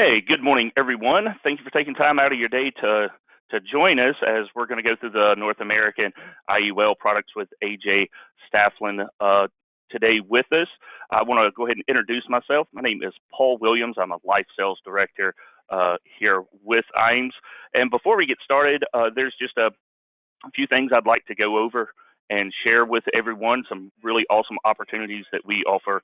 Hey, good morning, everyone. Thank you for taking time out of your day to join us as we're going to go through the North American IUL products with AJ Stafslein today with us. I want to go ahead and introduce myself. My name is Paul Williams. I'm a Life Sales Director here with IAMS. And before we get started, there's just a few things I'd like to go over and share with everyone, some really awesome opportunities that we offer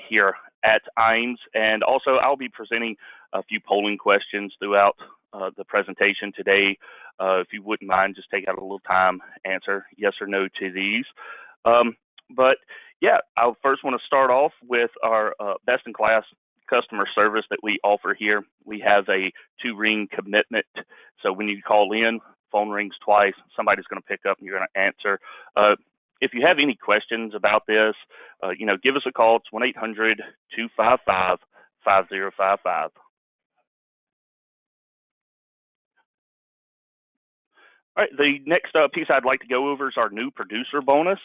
here at IAMS. And also, I'll be presenting a few polling questions throughout the presentation today. If you wouldn't mind, just take out a little time, answer yes or no to these. But yeah, I first want to start off with our best-in-class customer service that we offer here. We have a 2-ring commitment. So when you call in, phone rings twice, somebody's going to pick up and you're going to answer. If you have any questions about this, give us a call. It's 1-800-255-5055. All right, the next piece I'd like to go over is our new producer bonus.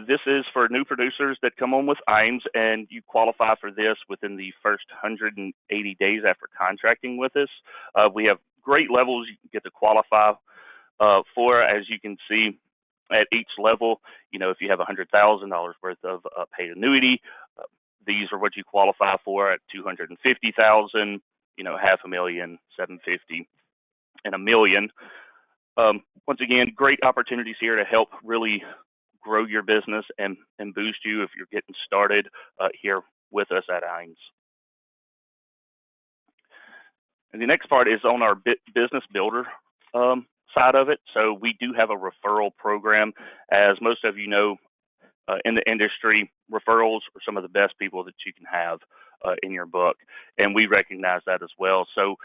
This is for new producers that come on with IAMS, and you qualify for this within the first 180 days after contracting with us. We have great levels you can get to qualify for, as you can see at each level. If you have $100,000 worth of paid annuity, these are what you qualify for at $250,000, $500,000, $750,000, and $1 million. Once again, great opportunities here to help really grow your business and boost you if you're getting started here with us at IAMS. And the next part is on our business builder side of it. So we do have a referral program. As most of you know, in the industry, referrals are some of the best people that you can have in your book, and we recognize that as well. So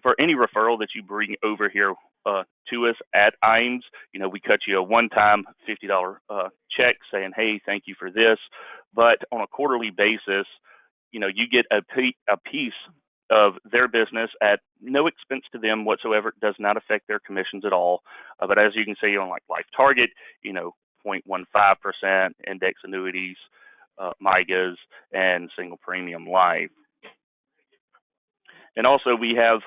for any referral that you bring over here to us at IAMS, we cut you a one-time $50 check saying, hey, thank you for this. But on a quarterly basis, you get a piece of their business at no expense to them whatsoever. It does not affect their commissions at all. But as you can see on like Life Target, 0.15% index annuities, MIGAs, and single premium life. And also we have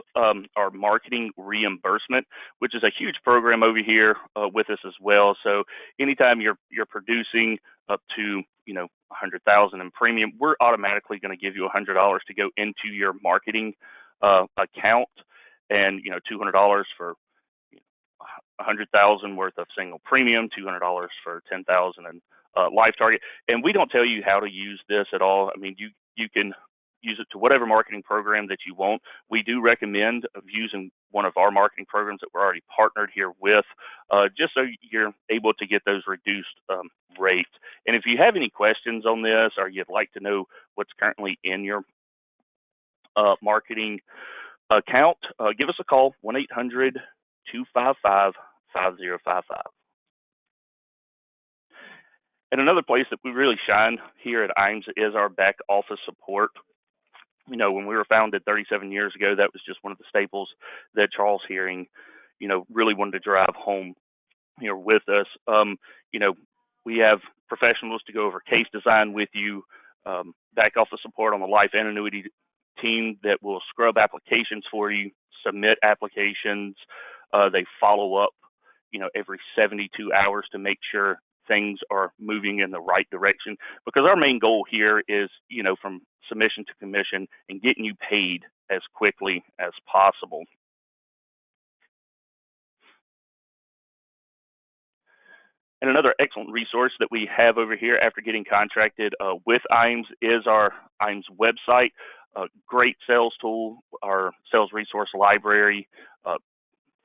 our marketing reimbursement, which is a huge program over here with us as well. So anytime you're producing up to $100,000 in premium, we're automatically going to give you $100 to go into your marketing account, and $200 for $100,000 worth of single premium, $200 for $10,000 in Life Target. And we don't tell you how to use this at all. I mean, you can use it to whatever marketing program that you want. We do recommend using one of our marketing programs that we're already partnered here with, just so you're able to get those reduced rates. And if you have any questions on this, or you'd like to know what's currently in your marketing account, give us a call, 1-800-255-5055. And another place that we really shine here at IAMS is our back office support. When we were founded 37 years ago, that was just one of the staples that Charles Hearing, really wanted to drive home here with us. We have professionals to go over case design with you, back office support on the life and annuity team that will scrub applications for you, submit applications. They follow up, every 72 hours to make sure things are moving in the right direction, because our main goal here is, from submission to commission and getting you paid as quickly as possible. And another excellent resource that we have over here after getting contracted with IAMS is our IAMS website. Great sales tool, our sales resource library,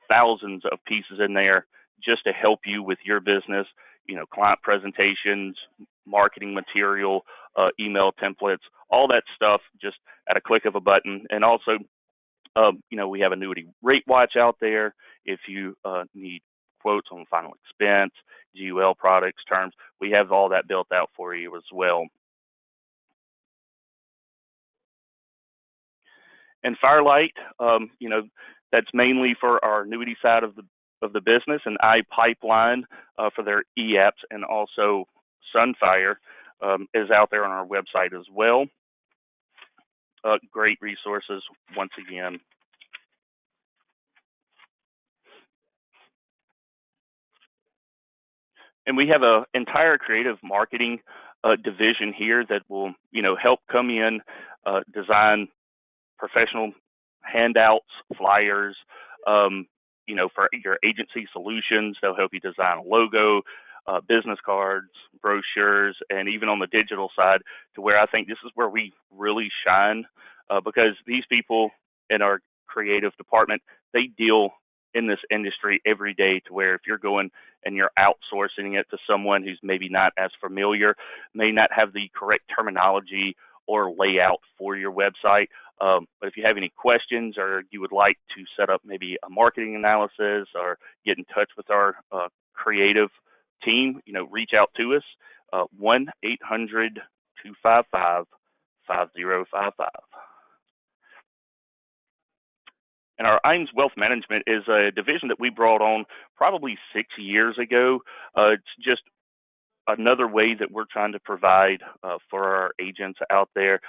thousands of pieces in there just to help you with your business, client presentations, marketing material, email templates, all that stuff just at a click of a button. And also, we have annuity rate watch out there if you need quotes on final expense, GUL products, terms. We have all that built out for you as well. And Firelight, that's mainly for our annuity side of the business, and iPipeline for their e-apps, and also Sunfire is out there on our website as well. great resources once again. And we have an entire creative marketing division here that will, help come in, design professional handouts, flyers, for your agency solutions. They'll help you design a logo, business cards, brochures, and even on the digital side, to where I think this is where we really shine, because these people in our creative department, they deal in this industry every day, to where if you're going and you're outsourcing it to someone who's maybe not as familiar, may not have the correct terminology or layout for your website. But if you have any questions, or you would like to set up maybe a marketing analysis or get in touch with our creative team, reach out to us, 1-800-255-5055. And our IAMS Wealth Management is a division that we brought on probably 6 years ago. It's just another way that we're trying to provide for our agents out there.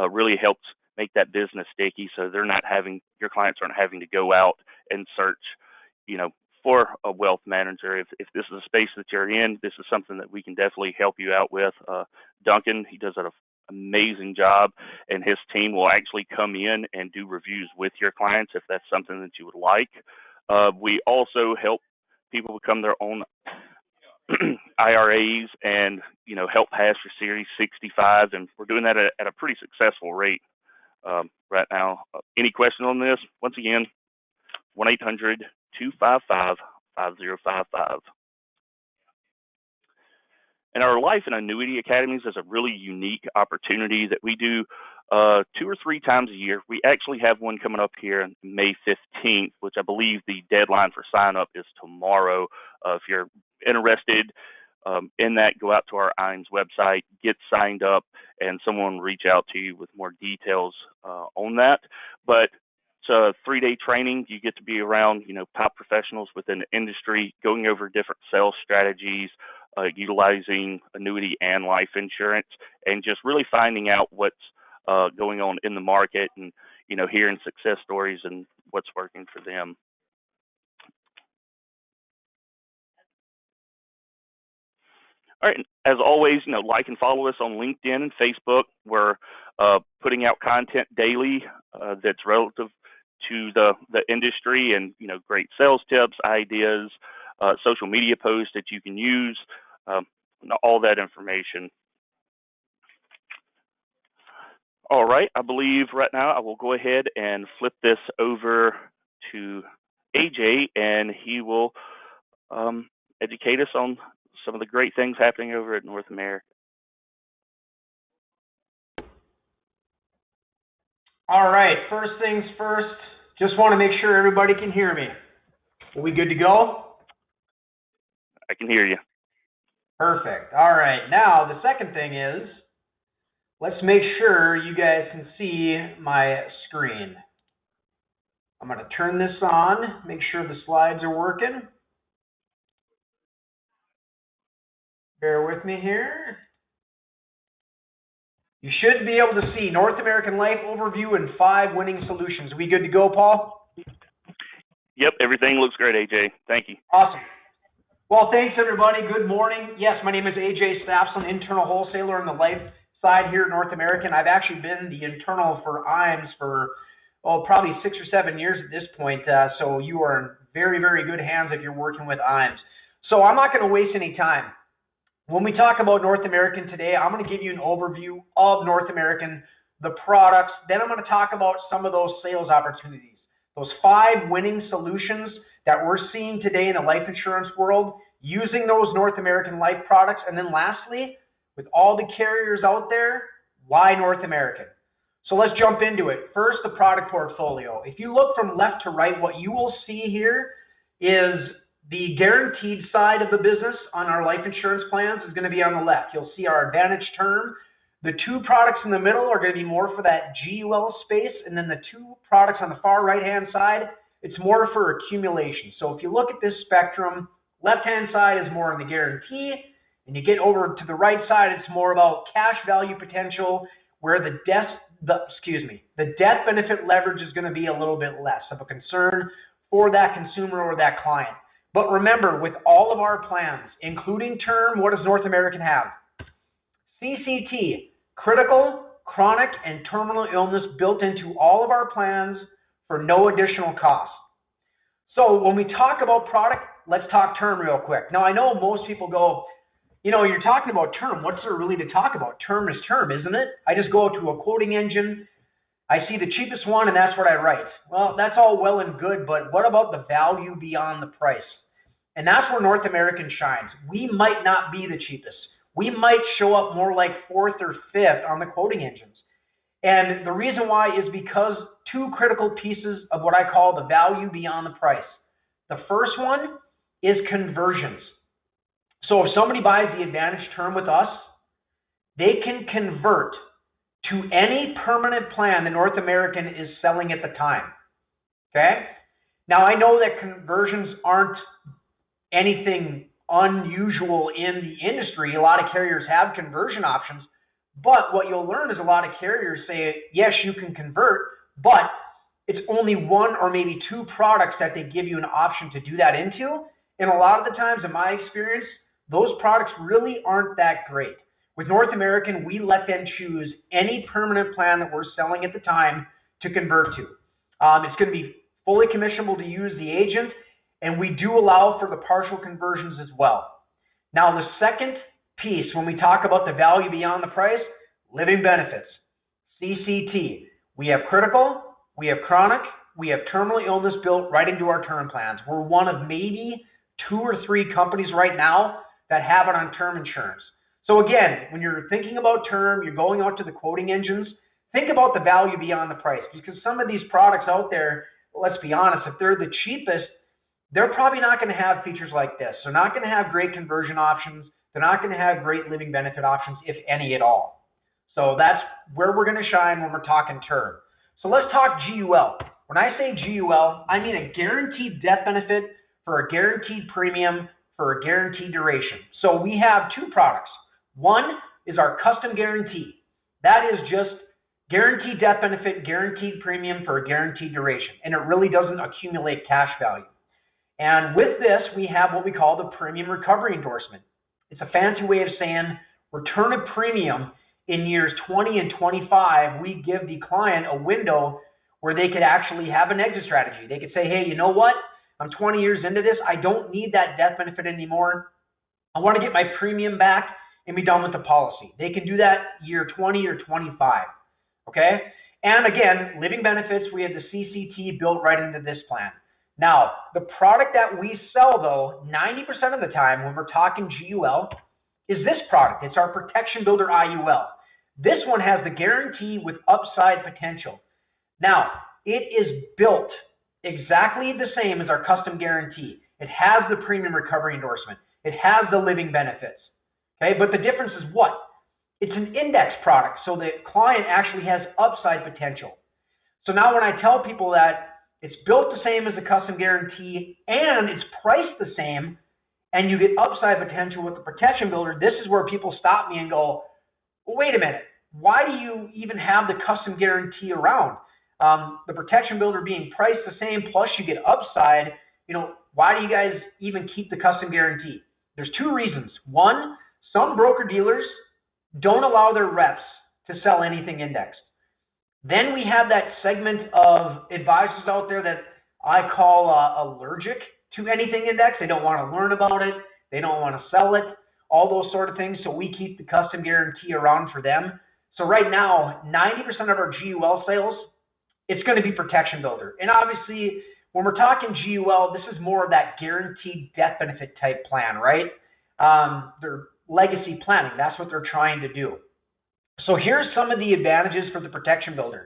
Really helps make that business sticky, so your clients aren't having to go out and search, for a wealth manager. If this is a space that you're in, this is something that we can definitely help you out with. Duncan, he does an amazing job, and his team will actually come in and do reviews with your clients if that's something that you would like. We also help people become their own IRAs and, help pass your Series 65, and we're doing that at a pretty successful rate right now. Any questions on this? Once again, 1-800-255-5055. And our Life and Annuity Academies is a really unique opportunity that we do 2 or 3 times a year. We actually have one coming up here on May 15th, which I believe the deadline for sign up is tomorrow. If you're interested in that, go out to our IAMS website, get signed up, and someone will reach out to you with more details on that. But it's a 3-day training. You get to be around, top professionals within the industry, going over different sales strategies, utilizing annuity and life insurance, and just really finding out what's going on in the market, and hearing success stories and what's working for them. All right. As always, like and follow us on LinkedIn and Facebook. We're putting out content daily that's relative to the industry, and great sales tips, ideas, social media posts that you can use, all that information. All right. I believe right now I will go ahead and flip this over to AJ, and he will educate us on some of the great things happening over at North America. All right, first things first, just want to make sure everybody can hear me. Are we good to go? I can hear you. Perfect. All right, now the second thing is, let's make sure you guys can see my screen. I'm going to turn this on, make sure the slides are working. Bear with me here. You should be able to see North American Life Overview and 5 winning solutions. Are we good to go, Paul? Yep, everything looks great, AJ. Thank you. Awesome. Well, thanks, everybody. Good morning. Yes, my name is AJ Stafslein, internal wholesaler on the life side here at North American. I've actually been the internal for IAMS for, probably 6 or 7 years at this point. So you are in very, very good hands if you're working with IAMS. So I'm not going to waste any time. When we talk about North American today, I'm going to give you an overview of North American, the products. Then I'm going to talk about some of those sales opportunities, those 5 winning solutions that we're seeing today in the life insurance world, using those North American life products. And then lastly, with all the carriers out there, why North American? So let's jump into it. First, the product portfolio. If you look from left to right, what you will see here is the guaranteed side of the business on our life insurance plans is going to be on the left. You'll see our Advantage term. The 2 products in the middle are going to be more for that GUL space, and then the 2 products on the far right-hand side, it's more for accumulation. So if you look at this spectrum, left-hand side is more on the guarantee, and you get over to the right side, it's more about cash value potential, where the the death benefit leverage is going to be a little bit less of a concern for that consumer or that client. But remember, with all of our plans, including term, what does North American have? CCT, critical, chronic, and terminal illness built into all of our plans for no additional cost. So when we talk about product, let's talk term real quick. Now, I know most people go, you're talking about term. What's there really to talk about? Term is term, isn't it? I just go to a quoting engine, I see the cheapest one, and that's what I write. Well, that's all well and good, but what about the value beyond the price? And that's where North American shines. We might not be the cheapest. We might show up more like fourth or fifth on the quoting engines. And the reason why is because two critical pieces of what I call the value beyond the price. The first one is conversions. So if somebody buys the Advantage term with us, they can convert to any permanent plan that North American is selling at the time. Okay? Now, I know that conversions aren't anything unusual in the industry. A lot of carriers have conversion options, but what you'll learn is a lot of carriers say, yes, you can convert, but it's only one or maybe two products that they give you an option to do that into. And a lot of the times, in my experience, those products really aren't that great. With North American, we let them choose any permanent plan that we're selling at the time to convert to. It's going to be fully commissionable to use the agent, and we do allow for the partial conversions as well. Now, the second piece, when we talk about the value beyond the price, living benefits, CCT. We have critical, we have chronic, we have terminal illness built right into our term plans. We're one of maybe 2 or 3 companies right now that have it on term insurance. So again, when you're thinking about term, you're going out to the quoting engines, think about the value beyond the price, because some of these products out there, let's be honest, if they're the cheapest, they're probably not going to have features like this. They're not going to have great conversion options. They're not going to have great living benefit options, if any at all. So that's where we're going to shine when we're talking term. So let's talk GUL. When I say GUL, I mean a guaranteed death benefit for a guaranteed premium for a guaranteed duration. So we have 2 products. One is our custom guarantee. That is just guaranteed death benefit, guaranteed premium for a guaranteed duration. And it really doesn't accumulate cash value. And with this, we have what we call the premium recovery endorsement. It's a fancy way of saying return of premium in years 20 and 25. We give the client a window where they could actually have an exit strategy. They could say, hey, you know what? I'm 20 years into this. I don't need that death benefit anymore. I want to get my premium back and be done with the policy. They can do that year 20 or 25. Okay? And again, living benefits, we have the CCT built right into this plan. Now, the product that we sell, though, 90% of the time when we're talking GUL, is this product. It's our Protection Builder IUL. This one has the guarantee with upside potential. Now, it is built exactly the same as our custom guarantee. It has the premium recovery endorsement. It has the living benefits. Okay, but the difference is what? It's an index product, so the client actually has upside potential. So now when I tell people that it's built the same as the custom guarantee and it's priced the same and you get upside potential with the Protection Builder, this is where people stop me and go, well, wait a minute, why do you even have the custom guarantee around? The Protection Builder being priced the same plus you get upside, why do you guys even keep the custom guarantee? There's 2 reasons. One, some broker-dealers don't allow their reps to sell anything indexed. Then we have that segment of advisors out there that I call allergic to anything indexed. They don't want to learn about it. They don't want to sell it, all those sort of things. So we keep the custom guarantee around for them. So right now, 90% of our GUL sales, it's going to be Protection Builder. And obviously, when we're talking GUL, this is more of that guaranteed death benefit type plan, right? They're legacy planning. That's what they're trying to do. So here's some of the advantages for the Protection Builder.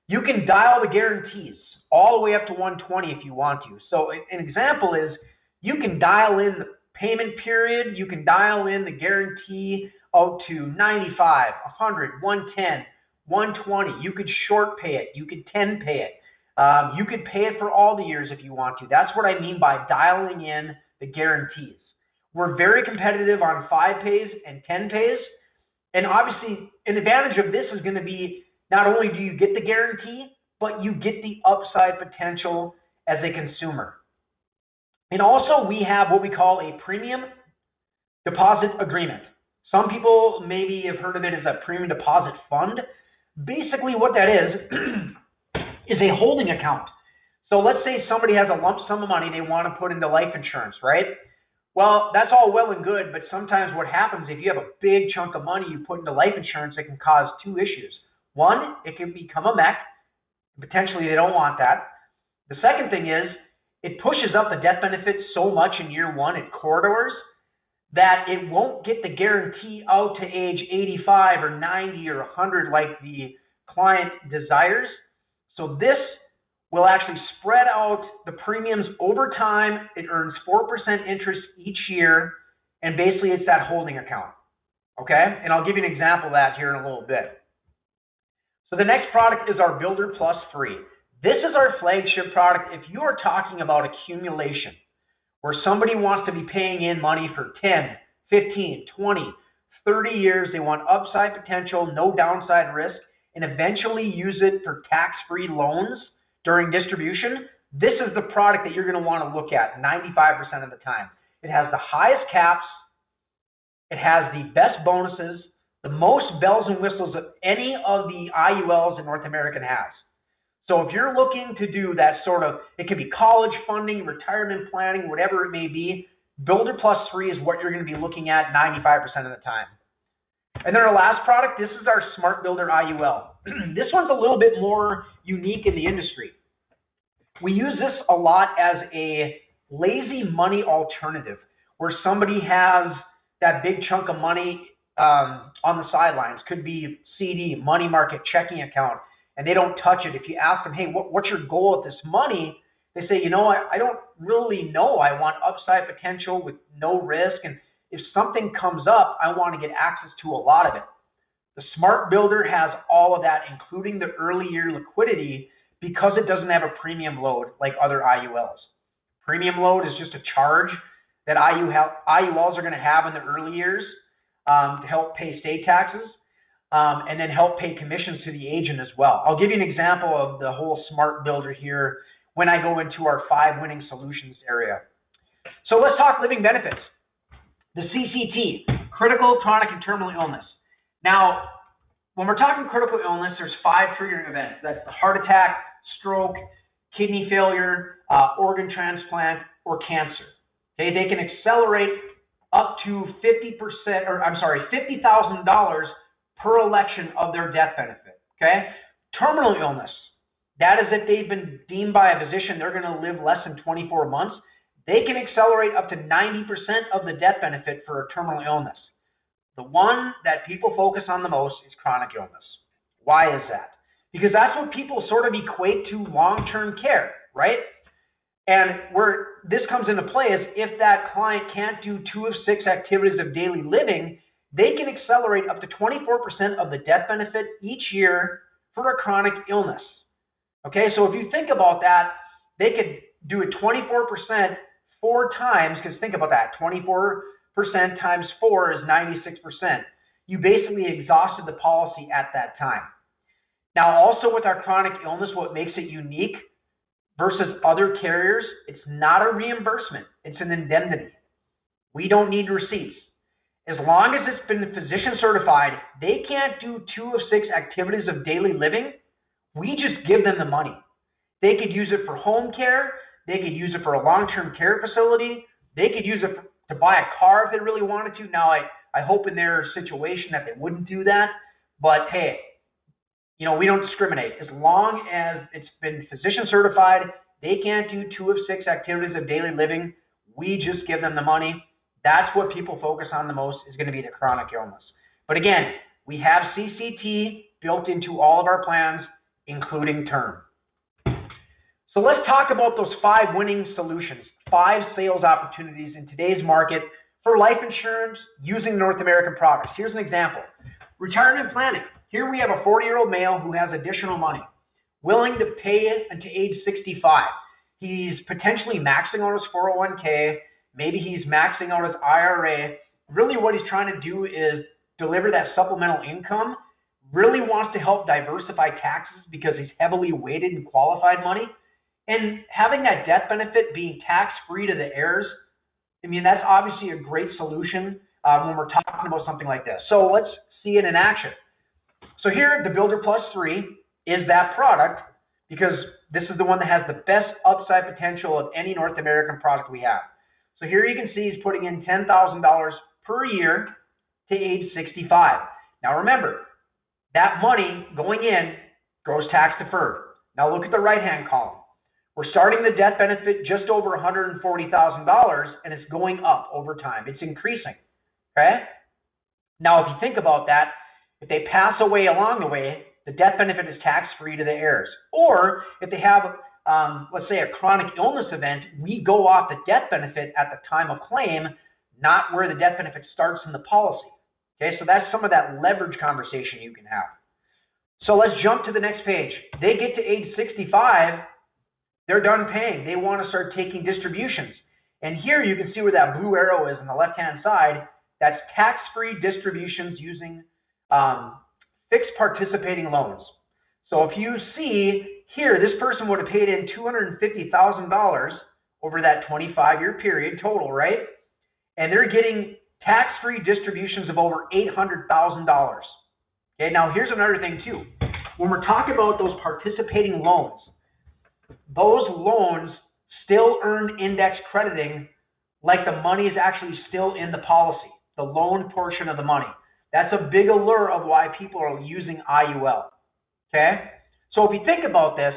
You can dial the guarantees all the way up to 120 if you want to. So an example is you can dial in the payment period. You can dial in the guarantee out to 95, 100, 110, 120. You could short pay it. You could 10 pay it. You could pay it for all the years if you want to. That's what I mean by dialing in the guarantees. We're very competitive on 5 pays and 10 pays. And obviously, an advantage of this is going to be not only do you get the guarantee, but you get the upside potential as a consumer. And also we have what we call a premium deposit agreement. Some people maybe have heard of it as a premium deposit fund. Basically what that is a holding account. So let's say somebody has a lump sum of money they want to put into life insurance, right? Well, that's all well and good, but sometimes what happens if you have a big chunk of money you put into life insurance, it can cause two issues. One, it can become a mech. Potentially they don't want that. The second thing is it pushes up the death benefit so much in year one, it corridors, that it won't get the guarantee out to age 85 or 90 or 100 like the client desires. So this will actually spread out the premiums over time. It earns 4% interest each year, and basically it's that holding account. Okay? And I'll give you an example of that here in a little bit. So the next product is our Builder Plus Free. This is our flagship product if you are talking about accumulation, where somebody wants to be paying in money for 10, 15, 20, 30 years. They want upside potential, no downside risk, and eventually use it for tax-free loans during distribution. This is the product that you're going to want to look at 95% of the time. It has the highest caps. It has the best bonuses, the most bells and whistles of any of the IULs that North American has. So if you're looking to do that sort of, it could be college funding, retirement planning, whatever it may be, Builder Plus Free is what you're going to be looking at 95% of the time. And then our last product, this is our Smart Builder IUL. This one's a little bit more unique in the industry. We use this a lot as a lazy money alternative, where somebody has that big chunk of money on the sidelines. Could be CD, money market, checking account, and they don't touch it. If you ask them, hey, what's your goal with this money? They say, you know, I don't really know. I want upside potential with no risk, and if something comes up, I want to get access to a lot of it. The Smart Builder has all of that, including the early year liquidity, because it doesn't have a premium load like other IULs. Premium load is just a charge that IULs are going to have in the early years to help pay state taxes and then help pay commissions to the agent as well. I'll give you an example of the whole Smart Builder here when I go into our 5 winning solutions area. So let's talk living benefits. The CCT, critical, chronic, and terminal illness. Now, when we're talking critical illness, there's 5 triggering events. That's the heart attack, stroke, kidney failure, organ transplant, or cancer. Okay, they can accelerate up to $50,000 per election of their death benefit. Okay, terminal illness. That is if they've been deemed by a physician they're going to live less than 24 months. They can accelerate up to 90% of the death benefit for a terminal illness. The one that people focus on the most is chronic illness. Why is that? Because that's what people sort of equate to long-term care, right? And where this comes into play is if that client can't do 2 of 6 activities of daily living, they can accelerate up to 24% of the death benefit each year for a chronic illness. Okay, so if you think about that, they could do it 24% 4 times, because think about that, 24% times 4 is 96%. You basically exhausted the policy at that time. Now, also with our chronic illness, what makes it unique versus other carriers, it's not a reimbursement, it's an indemnity. We don't need receipts. As long as it's been physician certified, they can't do 2 of 6 activities of daily living. We just give them the money. They could use it for home care. They could use it for a long-term care facility. They could use it to buy a car if they really wanted to. Now, I hope in their situation that they wouldn't do that. But hey, you know, we don't discriminate. As long as it's been physician certified, they can't do 2 of 6 activities of daily living. We just give them the money. That's what people focus on the most, is going to be the chronic illness. But again, we have CCT built into all of our plans, including term. So let's talk about those 5 winning solutions, 5 sales opportunities in today's market for life insurance using North American products. Here's an example. Retirement planning. Here we have a 40-year-old male who has additional money, willing to pay it until age 65. He's potentially maxing out his 401k. Maybe he's maxing out his IRA. Really what he's trying to do is deliver that supplemental income really wants to help diversify taxes because he's heavily weighted in qualified money. And having that death benefit being tax-free to the heirs, I mean, that's obviously a great solution when we're talking about something like this. So let's see it in action. So here, the Builder Plus 3 is that product because this is the one that has the best upside potential of any North American product we have. So here you can see he's putting in $10,000 per year to age 65. Now remember, that money going in goes tax deferred. Now look at the right-hand column. We're starting the death benefit just over $140,000 and it's going up over time. It's increasing, okay? Now if you think about that, if they pass away along the way, the death benefit is tax-free to the heirs. Or if they have, let's say, a chronic illness event, we go off the death benefit at the time of claim, not where the death benefit starts in the policy. Okay, so that's some of that leverage conversation you can have. So let's jump to the next page. They get to age 65, they're done paying. They want to start taking distributions. And here you can see where that blue arrow is on the left-hand side. That's tax-free distributions using fixed participating loans. So if you see here, this person would have paid in $250,000 over that 25-year period total, right? And they're getting tax-free distributions of over $800,000. Okay, now here's another thing too. When we're talking about those participating loans, those loans still earn index crediting like the money is actually still in the policy, the loan portion of the money. That's a big allure of why people are using IUL. Okay? So if you think about this,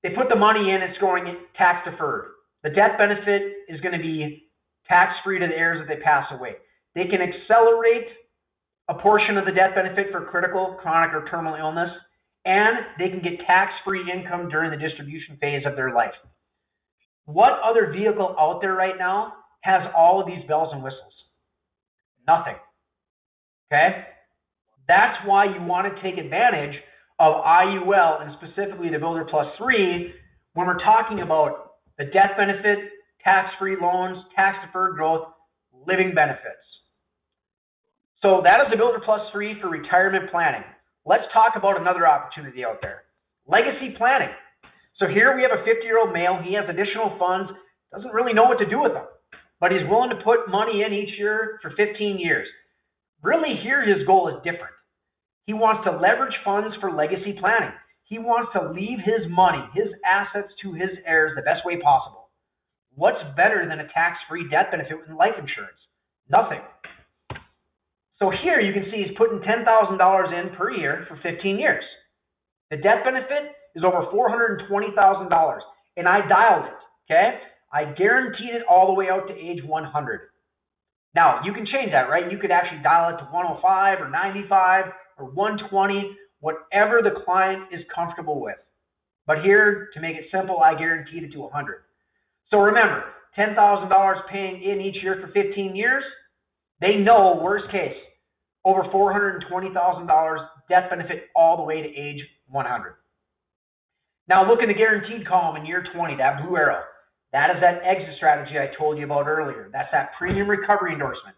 they put the money in, it's going tax deferred. The death benefit is going to be tax-free to the heirs if they pass away. They can accelerate a portion of the death benefit for critical, chronic, or terminal illness, and they can get tax-free income during the distribution phase of their life. What other vehicle out there right now has all of these bells and whistles? Nothing. Okay? That's why you want to take advantage of IUL and specifically the Builder Plus 3 when we're talking about the death benefit, tax-free loans, tax-deferred growth, living benefits. So that is the Builder Plus 3 for retirement planning. Let's talk about another opportunity out there. Legacy planning. So here we have a 50-year-old male. He has additional funds, doesn't really know what to do with them, but he's willing to put money in each year for 15 years. Really here his goal is different. He wants to leverage funds for legacy planning. He wants to leave his money, his assets to his heirs the best way possible. What's better than a tax-free death benefit with life insurance? Nothing. So here you can see he's putting $10,000 in per year for 15 years. The death benefit is over $420,000, and I dialed it, okay? I guaranteed it all the way out to age 100. Now, you can change that, right? You could actually dial it to 105 or 95 or 120, whatever the client is comfortable with. But here, to make it simple, I guaranteed it to 100. So remember, $10,000 paying in each year for 15 years, they know, worst case, over $420,000 death benefit all the way to age 100. Now look in the guaranteed column in year 20, that blue arrow. That is that exit strategy I told you about earlier. That's that premium recovery endorsement.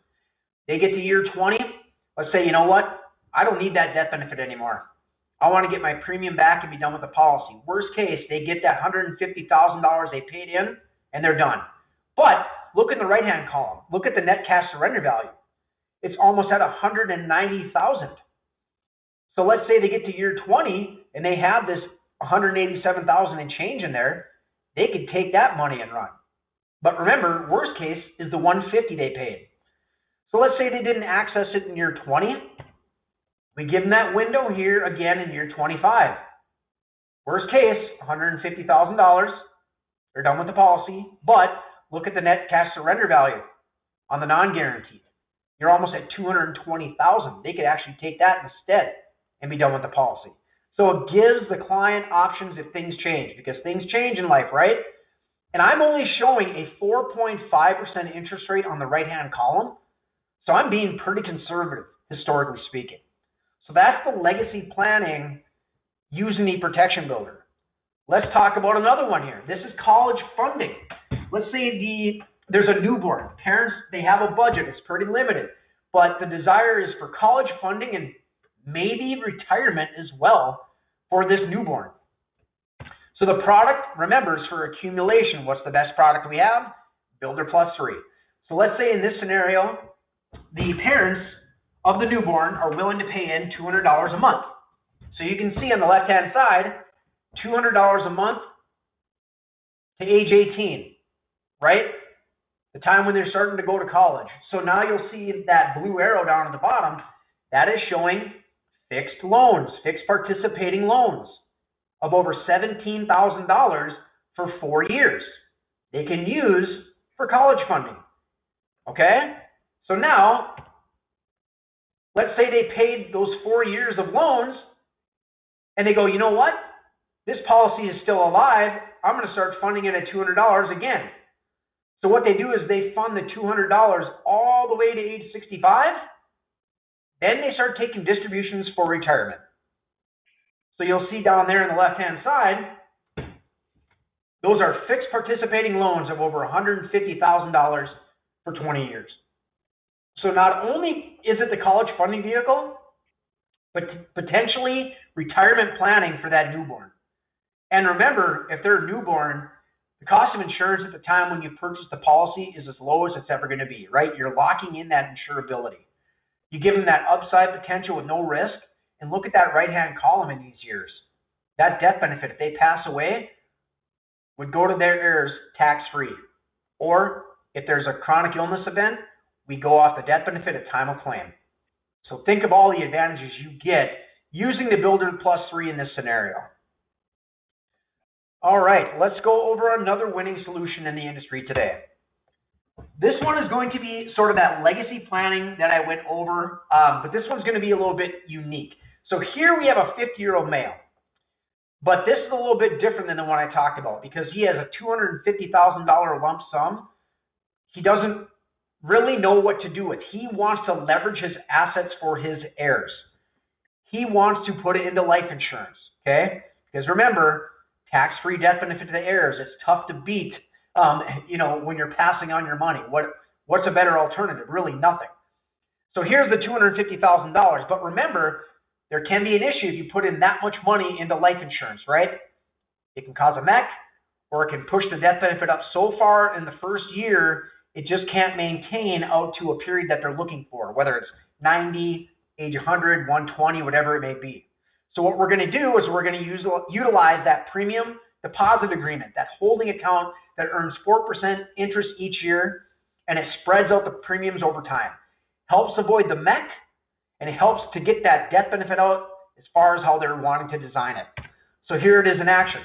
They get to year 20, let's say, you know what? I don't need that death benefit anymore. I want to get my premium back and be done with the policy. Worst case, they get that $150,000 they paid in, and they're done. But look in the right-hand column. Look at the net cash surrender value. It's almost at $190,000. So let's say they get to year 20 and they have this $187,000 and change in there. They could take that money and run. But remember, worst case is the $150 they paid. So let's say they didn't access it in year 20. We give them that window here again in year 25. Worst case, $150,000. They're done with the policy. But look at the net cash surrender value on the non-guaranteed. You're almost at $220,000. They could actually take that instead and be done with the policy. So it gives the client options if things change, because things change in life, right? And I'm only showing a 4.5% interest rate on the right-hand column. So I'm being pretty conservative, historically speaking. So that's the legacy planning using the protection builder. Let's talk about another one here. This is college funding. Let's say there's a newborn. Parents, they have a budget. It's pretty limited. But the desire is for college funding, and maybe retirement as well for this newborn. So the product, remember, is for accumulation. What's the best product we have? Builder Plus 3. So let's say in this scenario, the parents of the newborn are willing to pay in $200 a month. So you can see on the left-hand side, $200 a month to age 18, right? The time when they're starting to go to college. So now you'll see that blue arrow down at the bottom, that is showing fixed loans, fixed participating loans of over $17,000 for 4 years. They can use for college funding, okay? So now, let's say they paid those 4 years of loans, and they go, you know what? This policy is still alive. I'm going to start funding it at $200 again. So what they do is they fund the $200 all the way to age 65. Then they start taking distributions for retirement. So you'll see down there on the left-hand side, those are fixed participating loans of over $150,000 for 20 years. So not only is it the college funding vehicle, but potentially retirement planning for that newborn. And remember, if they're a newborn, the cost of insurance at the time when you purchase the policy is as low as it's ever going to be, right? You're locking in that insurability. You give them that upside potential with no risk, and look at that right-hand column in these years. That death benefit, if they pass away, would go to their heirs tax-free. Or if there's a chronic illness event, we go off the death benefit at time of claim. So think of all the advantages you get using the Builder Plus 3 in this scenario. All right, let's go over another winning solution in the industry today. This one is going to be sort of that legacy planning that I went over, but this one's going to be a little bit unique. So here we have a 50-year-old male, but this is a little bit different than the one I talked about because he has a $250,000 lump sum. He doesn't really know what to do with. He wants to leverage his assets for his heirs. He wants to put it into life insurance, okay? Because remember, tax-free death benefit to the heirs, it's tough to beat, when you're passing on your money. What's a better alternative? Really nothing. So here's the $250,000, but remember, there can be an issue if you put in that much money into life insurance, right? It can cause a mech, or it can push the death benefit up so far in the first year, it just can't maintain out to a period that they're looking for, whether it's 90, age 100, 120, whatever it may be. So what we're going to do is we're going to utilize that premium deposit agreement, that holding account that earns 4% interest each year, and it spreads out the premiums over time. Helps avoid the mech, and it helps to get that death benefit out as far as how they're wanting to design it. So here it is in action.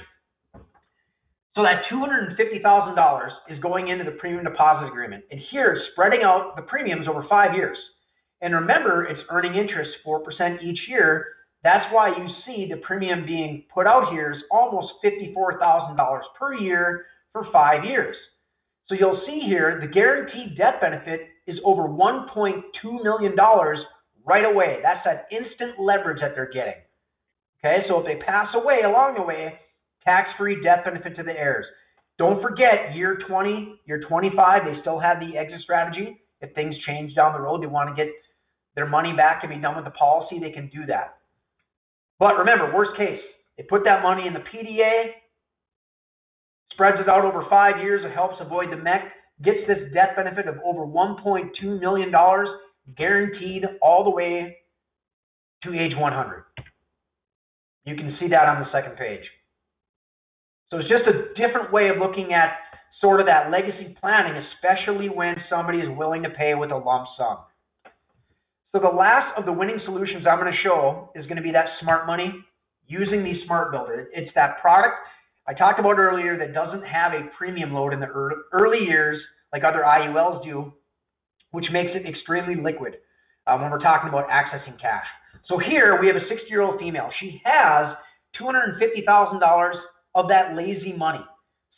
So that $250,000 is going into the premium deposit agreement, and here it's spreading out the premiums over 5 years. And remember, it's earning interest 4% each year. That's why you see the premium being put out here is almost $54,000 per year for 5 years. So you'll see here the guaranteed death benefit is over $1.2 million right away. That's that instant leverage that they're getting. Okay, so if they pass away along the way, tax-free death benefit to the heirs. Don't forget, year 20, year 25, they still have the exit strategy. If things change down the road, they want to get their money back and be done with the policy, they can do that. But remember, worst case, they put that money in the PDA, spreads it out over 5 years, it helps avoid the mech, gets this death benefit of over $1.2 million guaranteed all the way to age 100. You can see that on the second page. So it's just a different way of looking at sort of that legacy planning, especially when somebody is willing to pay with a lump sum. So the last of the winning solutions I'm going to show is going to be that smart money using the Smart Builder. It's that product I talked about earlier that doesn't have a premium load in the early years like other IULs do, which makes it extremely liquid when we're talking about accessing cash. So here we have a 60-year-old female. She has $250,000 of that lazy money,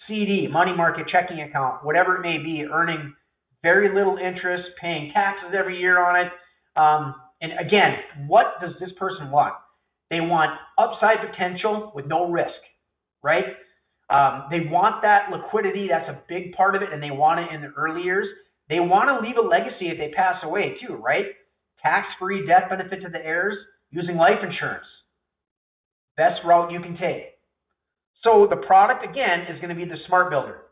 CD, money market checking account, whatever it may be, earning very little interest, paying taxes every year on it. And again, what does this person want? They want upside potential with no risk, right? They want that liquidity. That's a big part of it, and they want it in the early years. They want to leave a legacy if they pass away too, right? Tax-free death benefit to the heirs. using life insurance. Best route you can take. So the product, again, is going to be the Smart Builder.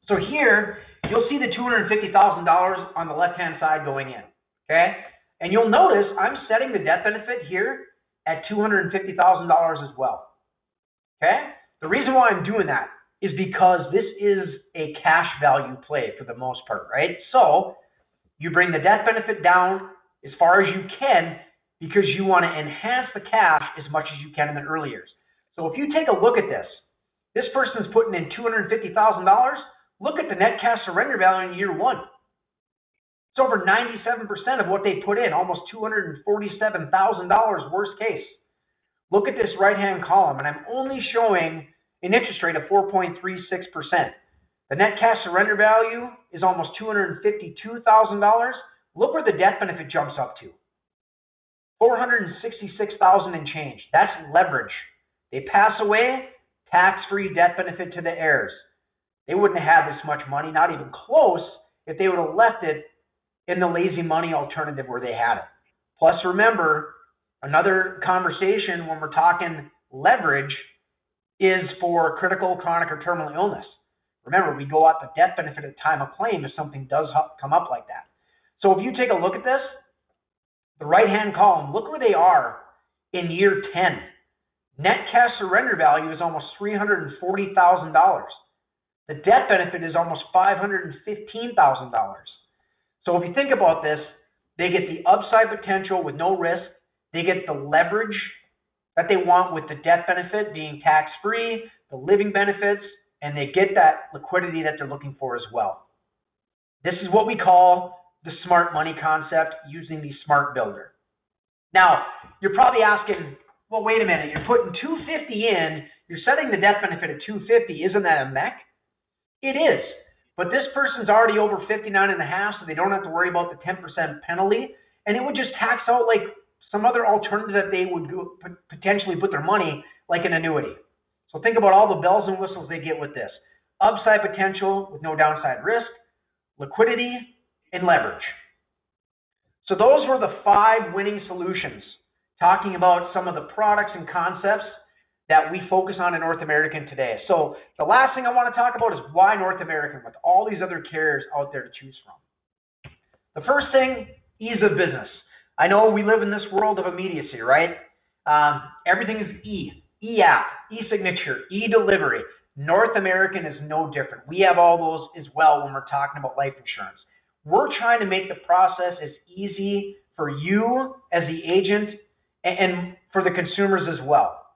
So here, you'll see the $250,000 on the left-hand side going in, okay? And you'll notice I'm setting the death benefit here at $250,000 as well, okay? The reason why I'm doing that is because this is a cash value play for the most part, right? So you bring the death benefit down as far as you can because you want to enhance the cash as much as you can in the early years. So if you take a look at this person's putting in $250,000. Look at the net cash surrender value in year one. It's over 97% of what they put in, almost $247,000 worst case. Look at this right-hand column, and I'm only showing an interest rate of 4.36%. The net cash surrender value is almost $252,000. Look where the death benefit jumps up to. $466,000 and change. That's leverage. They pass away, tax-free death benefit to the heirs. They wouldn't have had this much money, not even close, if they would have left it in the lazy money alternative where they had it. Plus, remember, another conversation when we're talking leverage is for critical, chronic, or terminal illness. Remember, we go out the death benefit at the time of claim if something does come up like that. So if you take a look at this, the right-hand column, look where they are in year 10. Net cash surrender value is almost $340,000. The death benefit is almost $515,000. So if you think about this, they get the upside potential with no risk. They get the leverage that they want with the death benefit being tax-free, the living benefits, and they get that liquidity that they're looking for as well. This is what we call the smart money concept using the Smart Builder. Now, you're probably asking, well, wait a minute, you're putting $250 in, you're setting the death benefit at $250, isn't that a mech? It is, but this person's already over 59 and a half, so they don't have to worry about the 10% penalty, and it would just tax out like some other alternative that they would potentially put their money, like an annuity. So think about all the bells and whistles they get with this. Upside potential with no downside risk, liquidity, and leverage. So those were the 5 winning solutions, talking about some of the products and concepts that we focus on in North American today. So the last thing I want to talk about is why North American with all these other carriers out there to choose from. The first thing, ease of business. I know we live in this world of immediacy, right? Everything is e-app, e-signature, e-delivery. North American is no different. We have all those as well when we're talking about life insurance. We're trying to make the process as easy for you as the agent and for the consumers as well.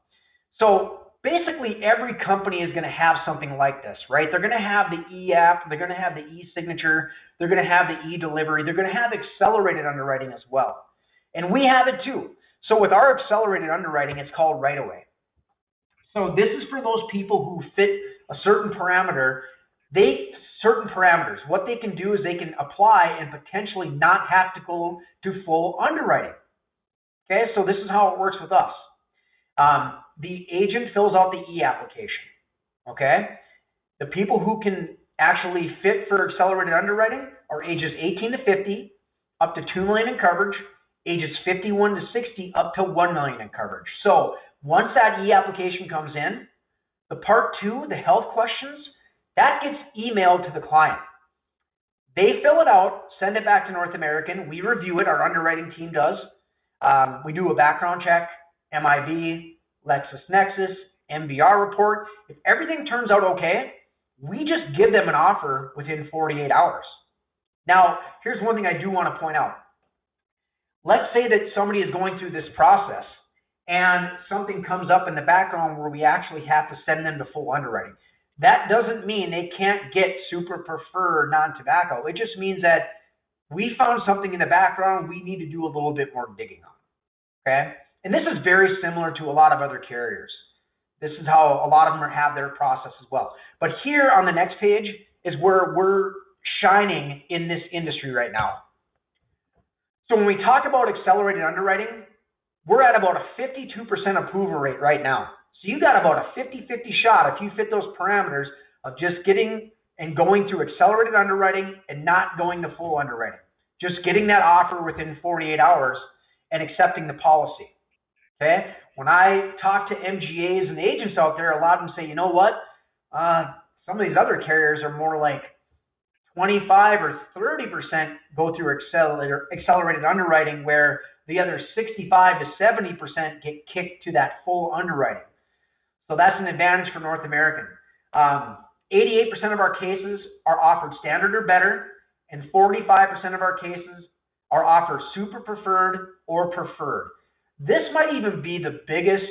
So basically every company is going to have something like this, right? They're going to have the e-app, they're going to have the e-signature, they're going to have the e-delivery, they're going to have accelerated underwriting as well. And we have it too. So with our accelerated underwriting, it's called Right Away. So this is for those people who fit a certain parameter. Certain parameters. What they can do is they can apply and potentially not have to go to full underwriting. Okay, so this is how it works with us. The agent fills out the e-application. Okay, the people who can actually fit for accelerated underwriting are ages 18 to 50, up to $2 million in coverage, ages 51 to 60, up to $1 million in coverage. So once that e-application comes in, the part 2, the health questions, that gets emailed to the client. They fill it out, send it back to North American. We review it. Our underwriting team does. We do a background check, MIV, LexisNexis, MVR report. If everything turns out okay, we just give them an offer within 48 hours. Now, here's one thing I do want to point out. Let's say that somebody is going through this process and something comes up in the background where we actually have to send them to full underwriting. That doesn't mean they can't get super preferred non-tobacco. It just means that we found something in the background we need to do a little bit more digging on. Okay? And this is very similar to a lot of other carriers. This is how a lot of them have their process as well. But here on the next page is where we're shining in this industry right now. So when we talk about accelerated underwriting, we're at about a 52% approval rate right now. So you got about a 50-50 shot if you fit those parameters of just getting and going through accelerated underwriting and not going to full underwriting. Just getting that offer within 48 hours and accepting the policy. Okay. When I talk to MGAs and agents out there, a lot of them say, you know what? Some of these other carriers are more like 25 or 30% go through accelerated underwriting, where the other 65 to 70% get kicked to that full underwriting. So that's an advantage for North American. 88% of our cases are offered standard or better, and 45% of our cases are offered super preferred or preferred. This might even be the biggest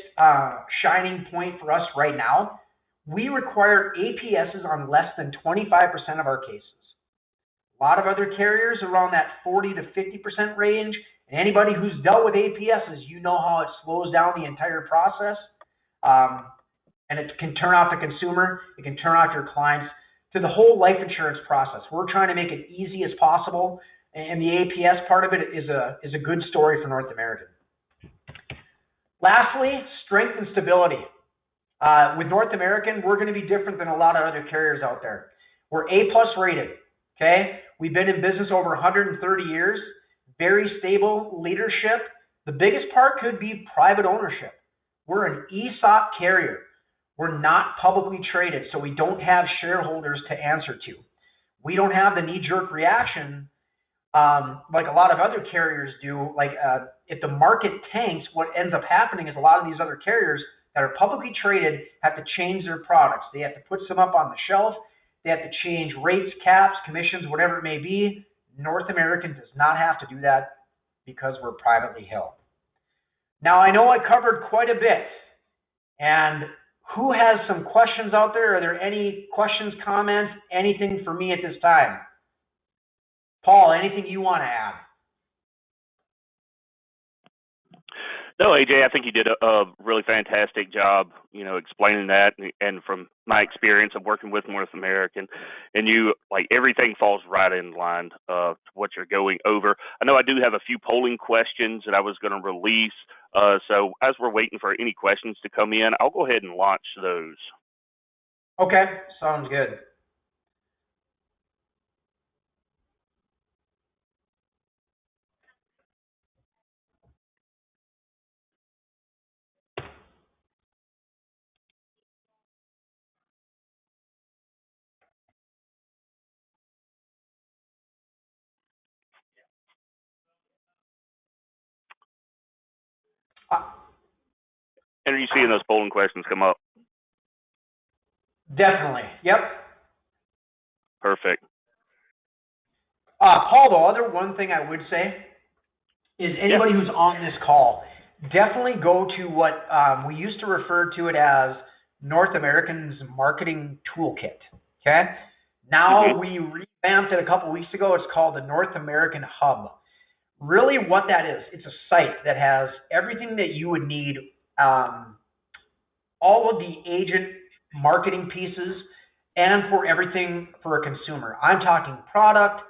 shining point for us right now. We require APSs on less than 25% of our cases. A lot of other carriers around that 40 to 50% range, and anybody who's dealt with APSs, you know how it slows down the entire process. And it can turn off the consumer, it can turn off your clients to the whole life insurance process. We're trying to make it easy as possible, and the APS part of it is a good story for North American. Lastly, strength and stability. With North American, we're going to be different than a lot of other carriers out there. We're A+ rated, okay? We've been in business over 130 years, very stable leadership. The biggest part could be private ownership. We're an ESOP carrier. We're not publicly traded, so we don't have shareholders to answer to. We don't have the knee-jerk reaction like a lot of other carriers do. Like if the market tanks, what ends up happening is a lot of these other carriers that are publicly traded have to change their products. They have to put some up on the shelf. They have to change rates, caps, commissions, whatever it may be. North American does not have to do that because we're privately held. Now, I know I covered quite a bit, and who has some questions out there? Are there any questions, comments, anything for me at this time? Paul, anything you want to add? No, AJ, I think you did a really fantastic job, explaining that. And from my experience of working with North American, and everything falls right in line to what you're going over. I know I do have a few polling questions that I was going to release. So as we're waiting for any questions to come in, I'll go ahead and launch those. Okay, sounds good. And are you seeing those polling questions come up? Definitely. Yep. Perfect. Paul, the one thing I would say is anybody who's on this call, definitely go to what we used to refer to it as North American's marketing toolkit. Okay. Now we revamped it a couple weeks ago. It's called the North American Hub. Really what that is, it's a site that has everything that you would need, all of the agent marketing pieces, and for everything for a consumer. I'm talking product,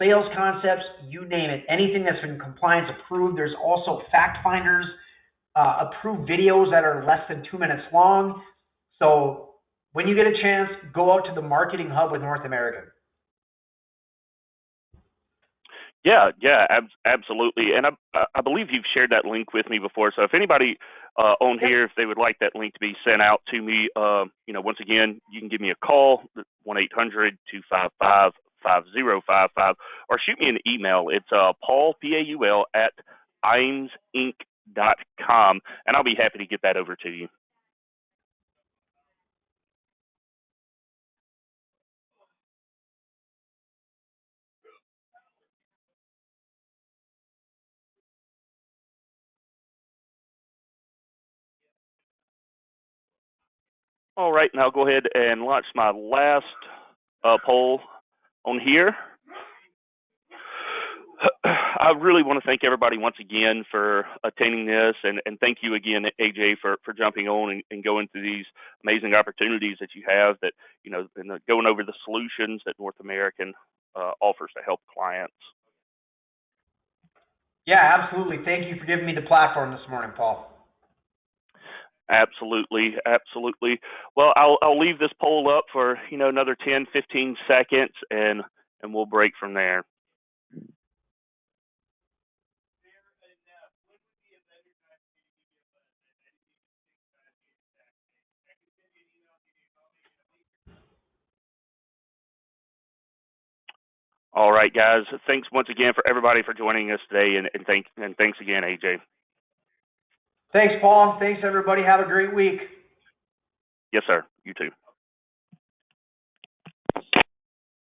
sales concepts, you name it, anything that's been compliance approved. There's also fact finders, approved videos that are less than 2 minutes long. So when you get a chance, go out to the marketing hub with North American. Yeah, absolutely. And I believe you've shared that link with me before. So if anybody on here, if they would like that link to be sent out to me, once again, you can give me a call, 1-800-255-5055, or shoot me an email. It's Paul, Paul, at IAMSinc.com, and I'll be happy to get that over to you. All right, now I'll go ahead and launch my last poll on here. I really want to thank everybody once again for attending this, and thank you again, AJ, for jumping on and going through these amazing opportunities that you have, that, and going over the solutions that North American offers to help clients. Yeah, absolutely. Thank you for giving me the platform this morning, Paul. Absolutely. Well, I'll leave this poll up for another 10, 15 seconds, and we'll break from there. All right, guys. Thanks once again for everybody for joining us today, and thanks again, AJ. Thanks, Paul. Thanks, everybody. Have a great week. Yes, sir. You too.